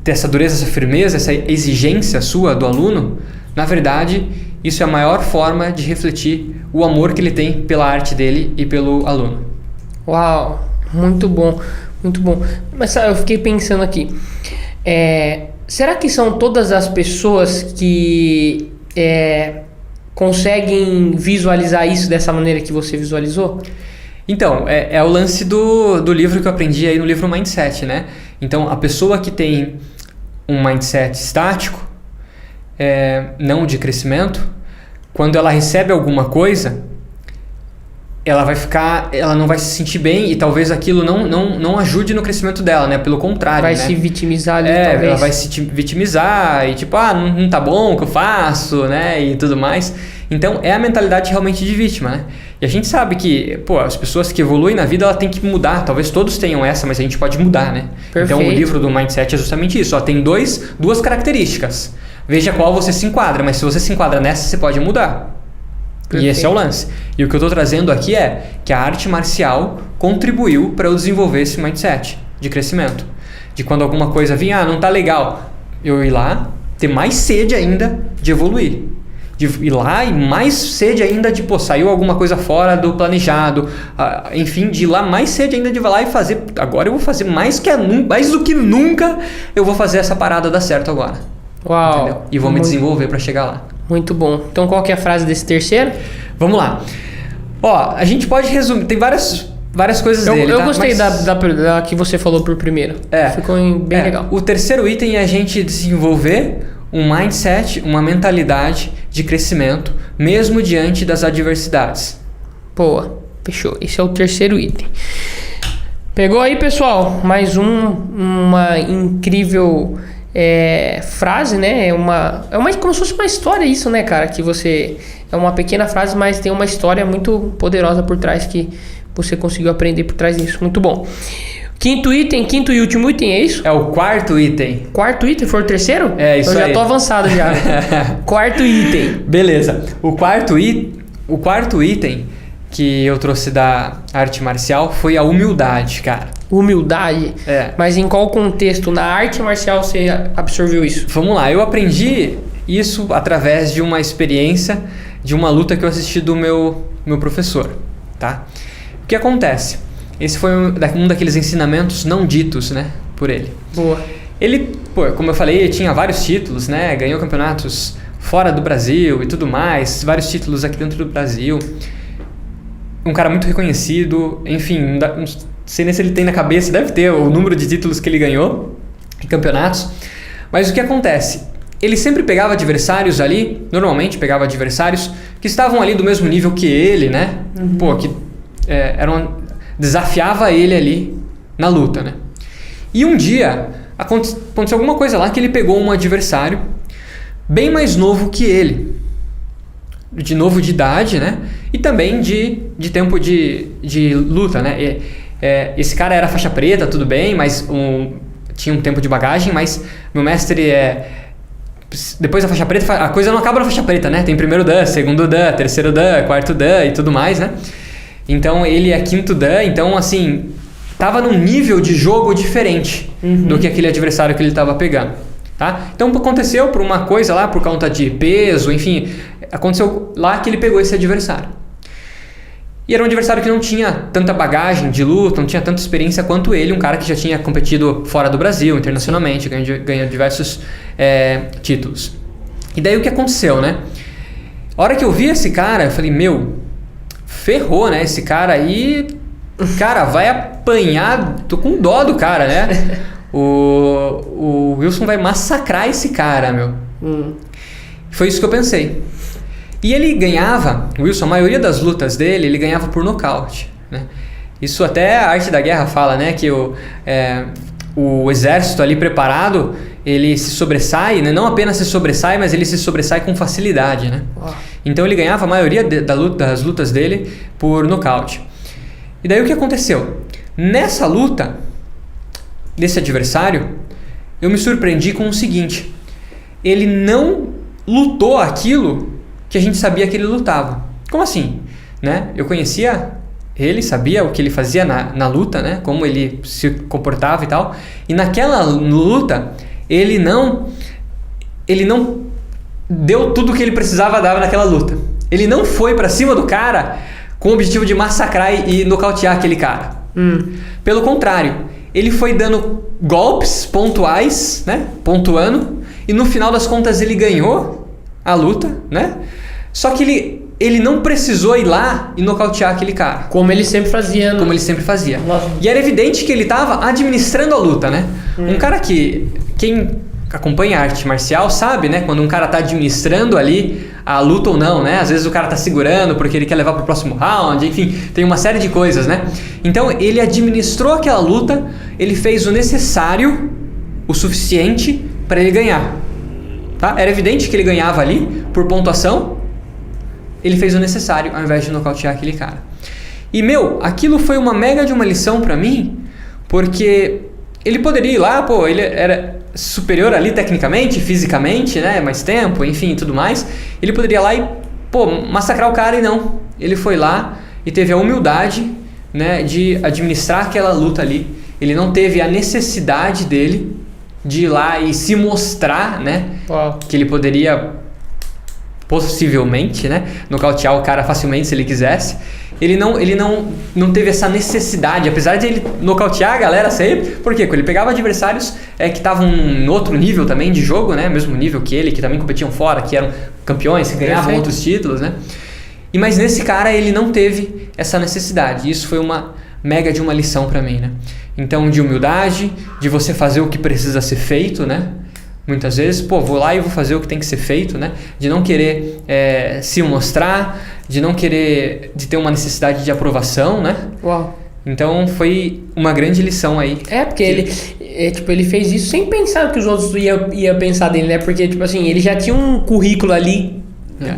ter essa dureza, essa firmeza, essa exigência sua do aluno, na verdade, isso é a maior forma de refletir o amor que ele tem pela arte dele e pelo aluno. Uau, muito bom, muito bom. Mas sabe, eu fiquei pensando aqui, será que são todas as pessoas que conseguem visualizar isso dessa maneira que você visualizou? Então, é o lance do livro que eu aprendi aí no livro Mindset, né? Então, a pessoa que tem um mindset estático, não de crescimento, quando ela recebe alguma coisa, ela não vai se sentir bem e talvez aquilo não ajude no crescimento dela, né? Pelo contrário, vai né? se vitimizar ali, talvez. Ela vai se vitimizar e tipo, não tá bom o que eu faço, né? E tudo mais. Então, é a mentalidade realmente de vítima, né? E a gente sabe que, as pessoas que evoluem na vida, ela tem que mudar. Talvez todos tenham essa, mas a gente pode mudar, né? Perfeito. Então, o livro do Mindset é justamente isso. Tem duas características. Veja qual você se enquadra, mas se você se enquadra nessa, você pode mudar. Perfeito. E esse é o lance. E o que eu estou trazendo aqui é que a arte marcial contribuiu para eu desenvolver esse mindset de crescimento. De quando alguma coisa vinha, não tá legal, eu ir lá, ter mais sede ainda de evoluir. De ir lá e mais sede ainda de, saiu alguma coisa fora do planejado. Enfim, de ir lá mais sede ainda de ir lá e fazer. Agora eu vou fazer mais do que nunca eu vou fazer essa parada dar certo agora. Uau! Entendeu? E vou me desenvolver para chegar lá. Muito bom. Então qual que é a frase desse terceiro? Vamos lá. A gente pode resumir. Tem várias coisas dele. Eu gostei da que você falou por primeiro. Ficou bem legal. O terceiro item é a gente desenvolver um mindset, uma mentalidade de crescimento, mesmo diante das adversidades. Boa. Fechou. Esse é o terceiro item. Pegou aí, pessoal? Mais uma incrível frase, né? Como se fosse uma história isso, né, cara? Que você... É uma pequena frase, mas tem uma história muito poderosa por trás que você conseguiu aprender por trás disso. Muito bom. Quinto e último item, é isso? É o quarto item. Quarto item? Foi o terceiro? É, isso aí. Eu já tô avançado já. Quarto item. Beleza. O quarto item que eu trouxe da arte marcial foi a humildade, cara. Humildade? É. Mas em qual contexto? Na arte marcial você absorveu isso? Vamos lá, eu aprendi isso através de uma experiência, de uma luta que eu assisti do meu professor, tá? O que acontece? Esse foi um daqueles ensinamentos não ditos, né, por ele. Boa. Ele, como eu falei, ele tinha vários títulos, né, ganhou campeonatos fora do Brasil e tudo mais, vários títulos aqui dentro do Brasil. Um cara muito reconhecido, enfim, não sei nem se ele tem na cabeça, deve ter o número de títulos que ele ganhou em campeonatos. Mas o que acontece? Ele sempre pegava adversários ali, normalmente pegava adversários que estavam ali do mesmo nível que ele, né? Desafiava ele ali na luta, né? E um dia aconteceu alguma coisa lá que ele pegou um adversário bem mais novo que ele. De novo de idade, né? E também de tempo de luta, né? Esse cara era faixa preta, tudo bem, mas tinha um tempo de bagagem, mas meu mestre depois da faixa preta, a coisa não acaba na faixa preta, né? Tem primeiro dan, segundo dan, terceiro dan, quarto dan e tudo mais, né? Então ele é quinto dan, então assim, tava num nível de jogo diferente do que aquele adversário que ele tava pegando, tá? Então aconteceu por uma coisa lá, por conta de peso, enfim, aconteceu lá que ele pegou esse adversário. E era um adversário que não tinha tanta bagagem de luta, não tinha tanta experiência quanto ele, um cara que já tinha competido fora do Brasil, internacionalmente, ganhou diversos títulos. E daí o que aconteceu, né? A hora que eu vi esse cara, eu falei, ferrou, né? Esse cara aí, cara, vai apanhar, tô com dó do cara, né? O Wilson vai massacrar esse cara, meu. Foi isso que eu pensei. E ele ganhava, o Wilson, a maioria das lutas dele, ele ganhava por nocaute, né? Isso até a arte da guerra fala, né? Que o exército ali preparado, ele se sobressai, né? Não apenas se sobressai, mas ele se sobressai com facilidade, né? Então ele ganhava a maioria das lutas dele por nocaute. E daí o que aconteceu? Nessa luta, desse adversário, eu me surpreendi com o seguinte: ele não lutou aquilo que a gente sabia que ele lutava. Como assim? Né? Eu conhecia ele, sabia o que ele fazia na luta, né? Como ele se comportava e tal. E naquela luta, ele não deu tudo o que ele precisava dar naquela luta. Ele não foi pra cima do cara com o objetivo de massacrar e nocautear aquele cara. Pelo contrário, ele foi dando golpes pontuais, né? Pontuando, e no final das contas ele ganhou a luta, né? Só que ele não precisou ir lá e nocautear aquele cara. Como ele sempre fazia. Como ele sempre fazia. Nossa. E era evidente que ele estava administrando a luta, né? Um cara que... Quem acompanha a arte marcial sabe, né? Quando um cara tá administrando ali a luta ou não, né? Às vezes o cara tá segurando porque ele quer levar pro próximo round, enfim, tem uma série de coisas, né? Então ele administrou aquela luta, ele fez o necessário, o suficiente para ele ganhar. Tá? Era evidente que ele ganhava ali por pontuação. Ele fez o necessário ao invés de nocautear aquele cara. E, aquilo foi uma mega de uma lição pra mim, porque ele poderia ir lá, ele era superior ali tecnicamente, fisicamente, né, mais tempo, enfim, tudo mais. Ele poderia ir lá e, massacrar o cara, e não. Ele foi lá e teve a humildade, né, de administrar aquela luta ali. Ele não teve a necessidade dele de ir lá e se mostrar, né, que ele poderia possivelmente, né, nocautear o cara facilmente se ele quisesse. Ele não teve essa necessidade, apesar de ele nocautear a galera sempre. Por quê? Porque ele pegava adversários que estavam em outro nível também de jogo, né, mesmo nível que ele, que também competiam fora, que eram campeões, que ganhavam outros títulos, né. Mas nesse cara ele não teve essa necessidade. Isso foi uma mega de uma lição pra mim, né. Então, de humildade, de você fazer o que precisa ser feito, né. Muitas vezes, vou lá e vou fazer o que tem que ser feito, né? De não querer se mostrar, de não querer, de ter uma necessidade de aprovação, né? Uau. Então foi uma grande lição aí. Porque ele fez isso sem pensar que os outros iam pensar dele, né? Porque, ele já tinha um currículo ali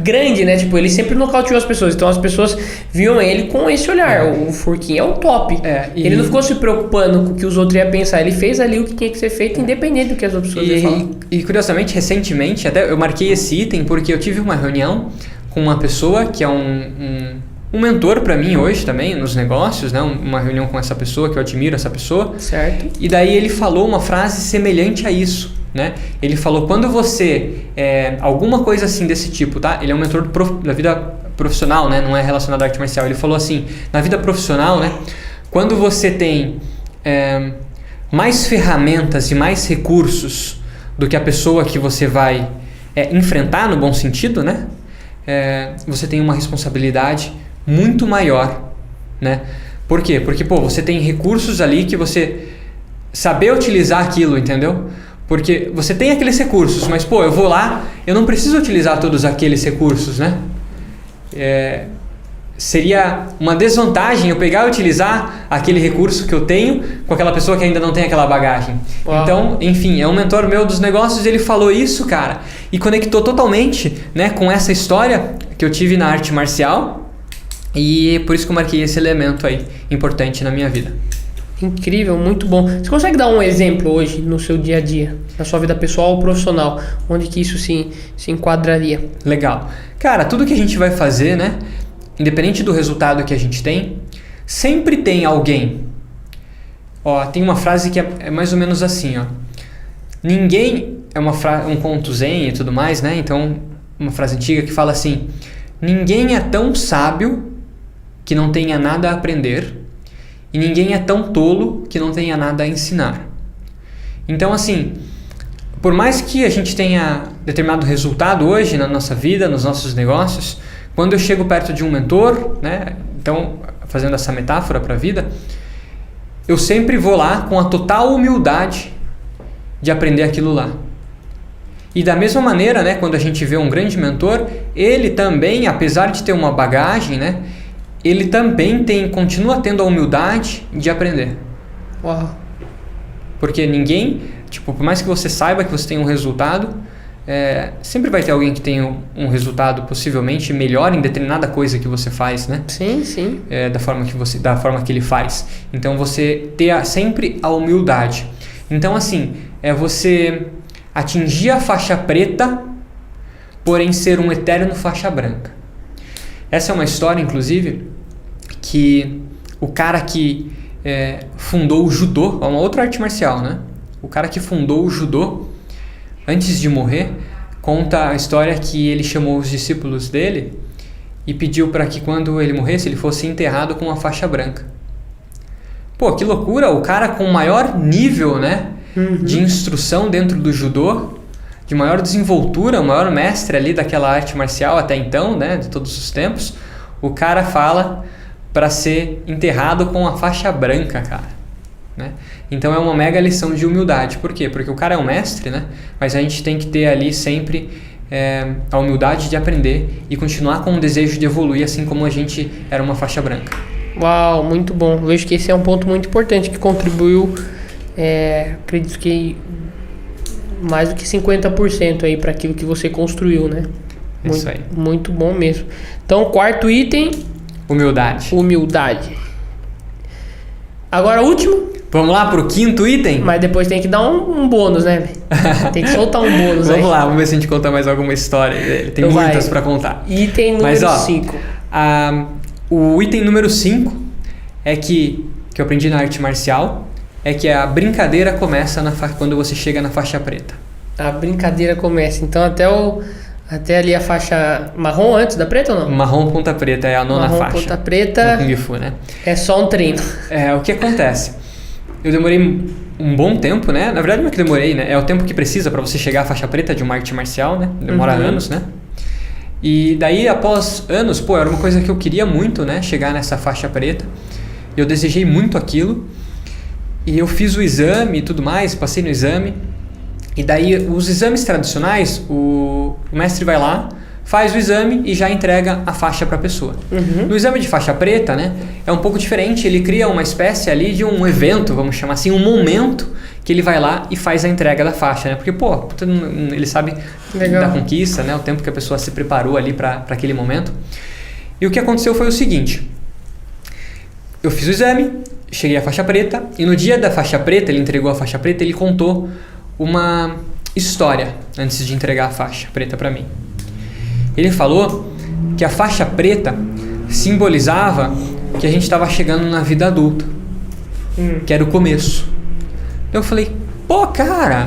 grande, né? Tipo, ele sempre nocauteou as pessoas. Então as pessoas viam ele com esse olhar. O Furquinha é o top. Ele não ficou se preocupando com o que os outros iam pensar. Ele fez ali o que tinha que ser feito, independente do que as outras pessoas iam falar. E curiosamente, recentemente, até eu marquei esse item porque eu tive uma reunião com uma pessoa que é um mentor para mim hoje também, nos negócios, né? Uma reunião com essa pessoa, que eu admiro essa pessoa. Certo. E daí ele falou uma frase semelhante a isso, né? Ele falou, quando você... alguma coisa assim desse tipo, tá? Ele é um mentor da vida profissional, né? Não é relacionado à arte marcial. Ele falou assim, na vida profissional, né? Quando você tem mais ferramentas e mais recursos do que a pessoa que você vai enfrentar, no bom sentido, né? Você tem uma responsabilidade muito maior, né? Por quê? Porque, você tem recursos ali que você saber utilizar aquilo, entendeu? Porque você tem aqueles recursos, mas, eu vou lá, eu não preciso utilizar todos aqueles recursos, né? Seria uma desvantagem eu pegar e utilizar aquele recurso que eu tenho com aquela pessoa que ainda não tem aquela bagagem. Uau. Então, enfim, é um mentor meu dos negócios, ele falou isso, cara, e conectou totalmente, né, com essa história que eu tive na arte marcial, e por isso que eu marquei esse elemento aí, importante na minha vida. Incrível, muito bom. Você consegue dar um exemplo hoje no seu dia a dia, na sua vida pessoal ou profissional, onde que isso se enquadraria? Legal. Cara, tudo que a gente vai fazer, né, independente do resultado que a gente tem, sempre tem alguém. Tem uma frase que é mais ou menos assim, Ninguém... um conto zen e tudo mais, né? Então, uma frase antiga que fala assim, ninguém é tão sábio que não tenha nada a aprender, e ninguém é tão tolo que não tenha nada a ensinar. Então, assim, por mais que a gente tenha determinado resultado hoje na nossa vida, nos nossos negócios, quando eu chego perto de um mentor, né, então, fazendo essa metáfora para a vida, eu sempre vou lá com a total humildade de aprender aquilo lá. E da mesma maneira, né, quando a gente vê um grande mentor, ele também, apesar de ter uma bagagem, né, ele também continua tendo a humildade de aprender. Uau. Porque ninguém, por mais que você saiba que você tem um resultado, sempre vai ter alguém que tem um resultado possivelmente melhor em determinada coisa que você faz, né? Sim. Da forma que ele faz. Então você ter sempre a humildade. Então assim, você atingir a faixa preta, porém ser um eterno faixa branca. Essa é uma história, inclusive, que o cara que fundou o judô, é uma outra arte marcial, né? O cara que fundou o judô, antes de morrer, conta a história que ele chamou os discípulos dele e pediu para que quando ele morresse, ele fosse enterrado com uma faixa branca. Que loucura! O cara com maior nível, né, de instrução dentro do judô, de maior desenvoltura, o maior mestre ali daquela arte marcial até então, né, de todos os tempos, o cara fala para ser enterrado com a faixa branca, cara, né? Então é uma mega lição de humildade. Por quê? Porque o cara é um mestre, né? Mas a gente tem que ter ali sempre a humildade de aprender e continuar com o desejo de evoluir, assim como a gente era uma faixa branca. Uau, muito bom. Eu vejo que esse é um ponto muito importante que contribuiu, acredito que mais do que 50% aí para aquilo que você construiu, né? Isso aí. Muito bom mesmo. Então, quarto item... Humildade. Agora, último. Vamos lá pro quinto item? Mas depois tem que dar um bônus, né? Tem que soltar um bônus aí. Vamos lá, vamos ver se a gente conta mais alguma história. Tem então muitas para contar. Item número 5. O item número 5 é que eu aprendi na arte marcial, é que a brincadeira começa quando você chega na faixa preta. A brincadeira começa. Então até ali a faixa marrom antes da preta ou não? Marrom ponta preta é a nona faixa. Marrom ponta preta. No Kung Fu, né? É só um treino. O que acontece? Eu demorei um bom tempo, né? Na verdade não é que demorei, né? É o tempo que precisa para você chegar à faixa preta de uma arte marcial, né? Demora anos, né? E daí após anos, era uma coisa que eu queria muito, né? Chegar nessa faixa preta. Eu desejei muito aquilo. E eu fiz o exame e tudo mais, passei no exame. E daí os exames tradicionais, o mestre vai lá, faz o exame e já entrega a faixa para a pessoa. No exame de faixa preta, né, é um pouco diferente, ele cria uma espécie ali de um evento, vamos chamar assim, um momento que ele vai lá e faz a entrega da faixa, né? Porque, pô, ele sabe da conquista, né? O tempo que a pessoa se preparou ali para aquele momento. E o que aconteceu foi o seguinte. Eu fiz o exame, cheguei à faixa preta, e no dia da faixa preta, ele entregou a faixa preta, ele contou uma história antes de entregar a faixa preta para mim. Ele falou que a faixa preta simbolizava que a gente estava chegando na vida adulta, que era o começo. Então eu falei, pô, cara,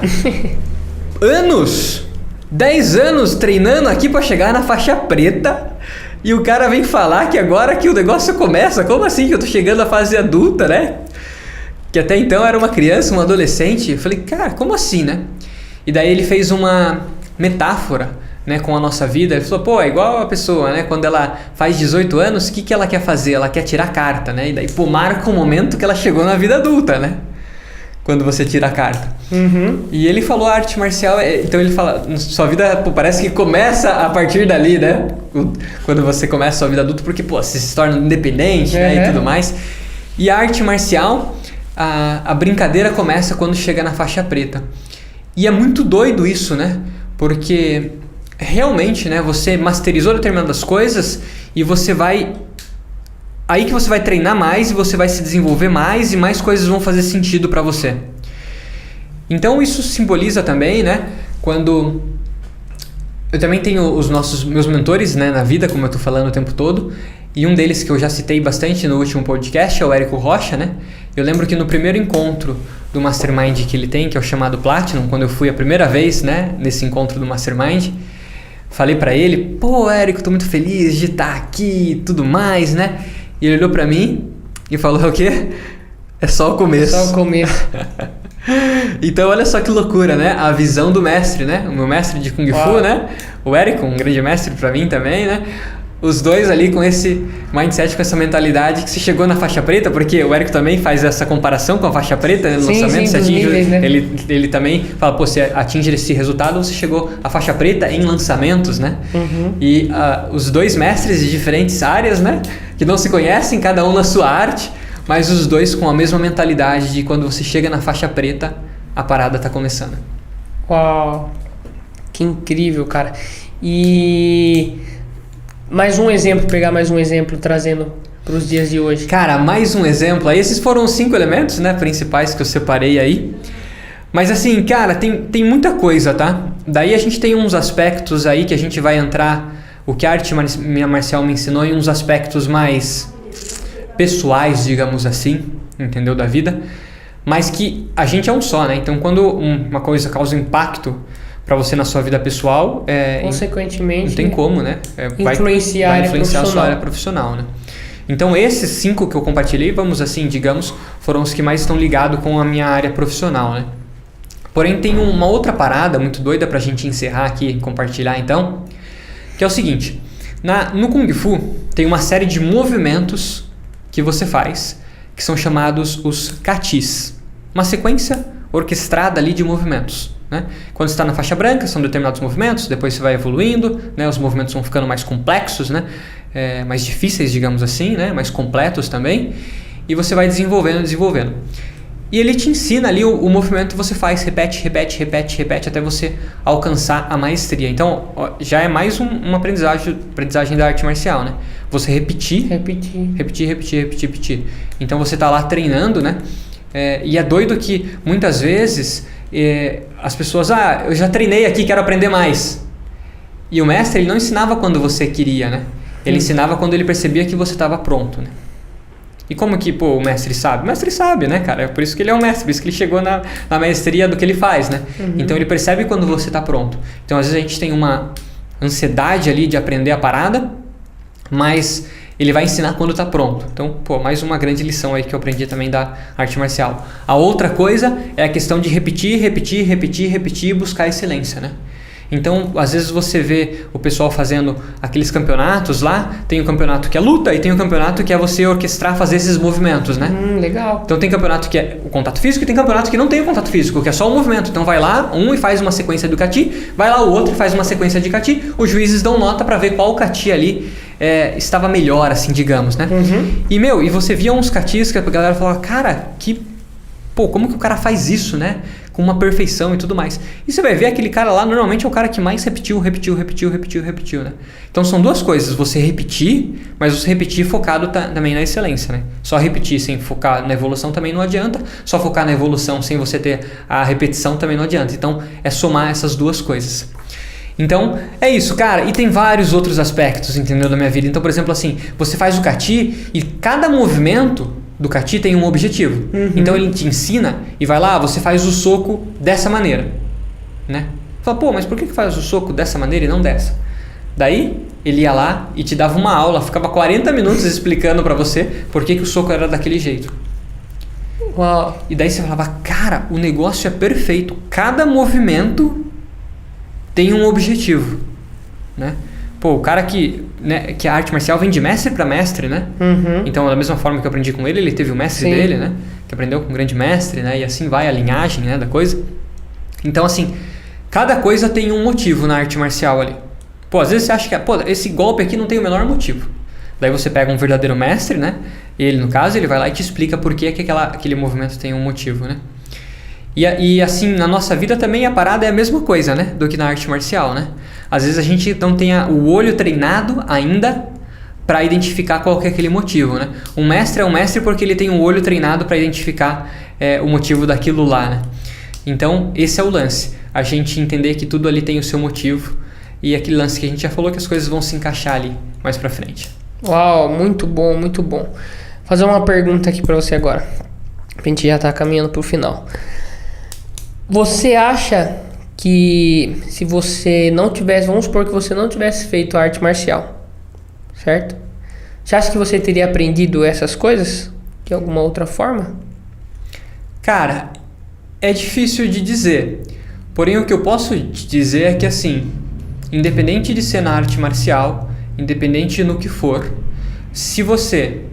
10 anos treinando aqui para chegar na faixa preta, e o cara vem falar que agora que o negócio começa, como assim que eu tô chegando à fase adulta, né? Que até então era uma criança, um adolescente. Eu falei, cara, como assim, né? E daí ele fez uma metáfora, né, com a nossa vida. Ele falou, pô, é igual a pessoa, né? Quando ela faz 18 anos, o que ela quer fazer? Ela quer tirar carta, né? E daí, pô, marca o momento que ela chegou na vida adulta, né? Quando você tira a carta. E ele falou arte marcial, então ele fala, sua vida, pô, parece que começa a partir dali, né? Quando você começa a sua vida adulta, porque, pô, você se torna independente, né? E tudo mais. E a arte marcial, a brincadeira começa quando chega na faixa preta. E é muito doido isso, né? Porque realmente, né, você masterizou determinadas coisas e você vai... Aí que você vai treinar mais e você vai se desenvolver mais e mais coisas vão fazer sentido para você. Então isso simboliza também, né, quando... Eu também tenho meus mentores, né, na vida, como eu tô falando o tempo todo, e um deles que eu já citei bastante no último podcast é o Érico Rocha, né? Eu lembro que no primeiro encontro do Mastermind que ele tem, que é o chamado Platinum, quando eu fui a primeira vez, né, nesse encontro do Mastermind, falei para ele, pô, Érico, tô muito feliz de estar aqui e tudo mais, né? E ele olhou pra mim e falou o quê? É só o começo. É só o começo. Então olha só que loucura, né? A visão do mestre, né? O meu mestre de Kung Fu, né? O Érico, um grande mestre pra mim também, né? Os dois ali com esse mindset, com essa mentalidade que se chegou na faixa preta, porque o Érico também faz essa comparação com a faixa preta, né, no lançamento, você atinge, níveis, né? ele também fala, pô, você atinge esse resultado, você chegou à faixa preta em lançamentos, né? E os dois mestres de diferentes áreas, né, que não se conhecem, cada um na sua arte, mas os dois com a mesma mentalidade de quando você chega na faixa preta, a parada tá começando. Uau, que incrível, cara. E... pegar mais um exemplo trazendo para os dias de hoje. Cara, mais um exemplo. Esses foram os 5 elementos, né, principais que eu separei aí. Mas assim, cara, tem muita coisa, tá? Daí a gente tem uns aspectos aí que a gente vai entrar, o que a arte marcial me ensinou, em uns aspectos mais pessoais, digamos assim, entendeu, da vida. Mas que a gente é um só, né? Então quando uma coisa causa impacto para você na sua vida pessoal, consequentemente, não tem como, né? Vai influenciar a sua área profissional, né? Então esses 5 que eu compartilhei, vamos assim, digamos, foram os que mais estão ligados com a minha área profissional, né? Porém tem uma outra parada muito doida pra gente encerrar aqui e compartilhar então, que é o seguinte, no Kung Fu tem uma série de movimentos que você faz, que são chamados os katis, uma sequência orquestrada ali de movimentos. Né? Quando você está na faixa branca, são determinados movimentos, depois você vai evoluindo, né? Os movimentos vão ficando mais complexos, né? Mais difíceis, digamos assim, né? Mais completos também, e você vai desenvolvendo. E ele te ensina ali o movimento que você faz, repete, até você alcançar a maestria. Então, já é mais uma aprendizagem da arte marcial, né? Você repetir. Então, você está lá treinando, né? E é doido que, muitas vezes... as pessoas, eu já treinei aqui, quero aprender mais. E o mestre, ele não ensinava quando você queria, né? Ele ensinava quando ele percebia que você estava pronto, né? E como que, pô, o mestre sabe? O mestre sabe, né, cara? É por isso que ele é um mestre, por isso que ele chegou na maestria do que ele faz, né? Então ele percebe quando você está pronto. Então às vezes a gente tem uma ansiedade ali de aprender a parada, mas ele vai ensinar quando está pronto. Então, pô, mais uma grande lição aí que eu aprendi também da arte marcial. A outra coisa é a questão de repetir e buscar excelência, né? Então, às vezes você vê o pessoal fazendo aqueles campeonatos lá, tem o campeonato que é luta e tem o campeonato que é você orquestrar, fazer esses movimentos, né? Legal. Então tem campeonato que é o contato físico e tem campeonato que não tem o contato físico, que é só o movimento. Então vai lá, um e faz uma sequência do kati, vai lá o outro e faz uma sequência de kati, os juízes dão nota para ver qual kati ali estava melhor, assim, digamos, né? E você via uns katis que a galera falava, cara, que pô, como que o cara faz isso, né? Com uma perfeição e tudo mais. E você vai ver aquele cara lá, normalmente é o cara que mais repetiu, né? Então são duas coisas, você repetir, mas você repetir focado também na excelência, né? Só repetir sem focar na evolução também não adianta, só focar na evolução sem você ter a repetição também não adianta. Então é somar essas duas coisas. Então, é isso, cara. E tem vários outros aspectos, entendeu, da minha vida. Então, por exemplo, assim, você faz o kati e cada movimento do kati tem um objetivo. Então, ele te ensina e vai lá, você faz o soco dessa maneira, né? Fala, pô, mas por que faz o soco dessa maneira e não dessa? Daí, ele ia lá e te dava uma aula, ficava 40 minutos explicando pra você por que o soco era daquele jeito. Uau. E daí você falava, cara, o negócio é perfeito. Cada movimento tem um objetivo, né? Pô, o cara que a arte marcial vem de mestre para mestre, né? Então, da mesma forma que eu aprendi com ele, ele teve o mestre dele, né? Que aprendeu com um grande mestre, né? E assim vai a linhagem, né, da coisa. Então, assim, cada coisa tem um motivo na arte marcial ali. Pô, às vezes você acha que, pô, esse golpe aqui não tem o menor motivo. Daí você pega um verdadeiro mestre, né? Ele, no caso, ele vai lá e te explica por que aquele movimento tem um motivo, né? E assim, na nossa vida também a parada é a mesma coisa, né? Do que na arte marcial, né? Às vezes a gente não tem o olho treinado ainda para identificar qual que é aquele motivo, né? Um mestre é um mestre porque ele tem um olho treinado para identificar o motivo daquilo lá, né? Então, esse é o lance. A gente entender que tudo ali tem o seu motivo e aquele lance que a gente já falou que as coisas vão se encaixar ali mais pra frente. Uau, muito bom, muito bom. Vou fazer uma pergunta aqui para você agora. A gente já tá caminhando pro final. Você acha que se você não tivesse, vamos supor que você não tivesse feito arte marcial, certo? Você acha que você teria aprendido essas coisas de alguma outra forma? Cara, é difícil de dizer. Porém, o que eu posso te dizer é que assim, independente de ser na arte marcial, independente no que for, se você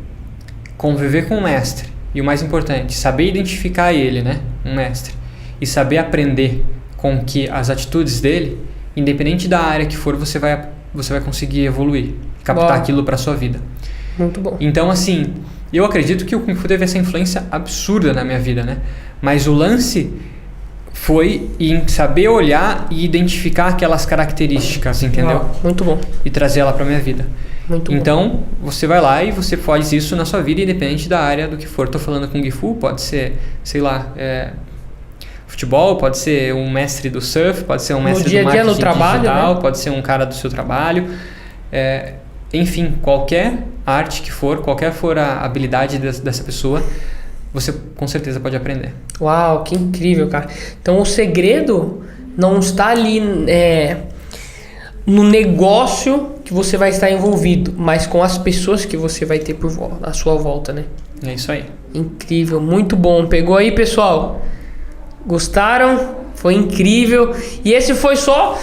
conviver com um mestre, e o mais importante, saber identificar ele, né, um mestre, e saber aprender com que as atitudes dele, independente da área que for, você vai conseguir evoluir, captar aquilo para sua vida. Muito bom. Então, assim, eu acredito que o Kung Fu teve essa influência absurda na minha vida, né? Mas o lance foi em saber olhar e identificar aquelas características, entendeu? Muito bom. E trazer ela para minha vida. Muito bom. Então, você vai lá e você faz isso na sua vida, independente da área do que for. Tô falando Kung Fu, pode ser, sei lá, futebol, pode ser um mestre do surf, pode ser um mestre do marketing no trabalho, digital, né? pode ser um cara do seu trabalho. Enfim, qualquer arte que for, qualquer for a habilidade dessa pessoa, você com certeza pode aprender. Uau, que incrível, cara. Então o segredo não está ali no negócio que você vai estar envolvido, mas com as pessoas que você vai ter à sua volta, né? É isso aí. Incrível, muito bom. Pegou aí, pessoal? Gostaram? Foi incrível. E esse foi só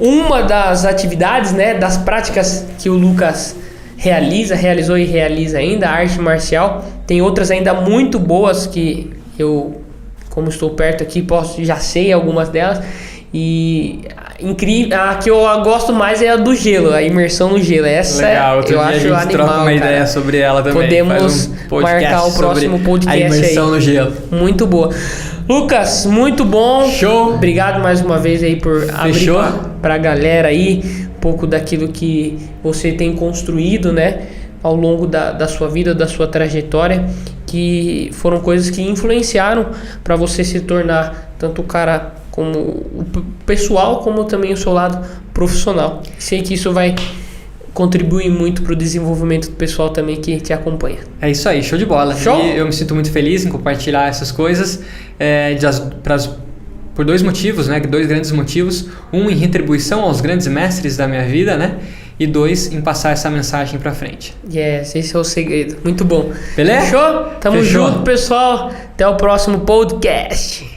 uma das atividades, né, das práticas que o Lucas realizou e realiza ainda, a arte marcial. Tem outras ainda muito boas que eu, como estou perto aqui, já sei algumas delas. E a que eu gosto mais é a do gelo, a imersão no gelo. Essa legal, outro eu dia acho a gente animal, troca uma ideia sobre ela também. Podemos marcar o próximo podcast a imersão aí. no gelo. Muito boa. Lucas, muito bom. Show. Obrigado mais uma vez aí por abrir pra galera aí um pouco daquilo que você tem construído, né, ao longo da sua vida, da sua trajetória, que foram coisas que influenciaram para você se tornar tanto o cara como o pessoal, como também o seu lado profissional. Sei que isso vai contribuir muito para o desenvolvimento do pessoal também que te acompanha. É isso aí, show de bola. Show? E eu me sinto muito feliz em compartilhar essas coisas por dois motivos, né? Dois grandes motivos. Um, em retribuição aos grandes mestres da minha vida, né? E dois, em passar essa mensagem pra frente. Yes, esse é o segredo. Muito bom. Beleza? Fechou? Tamo junto, pessoal. Até o próximo podcast.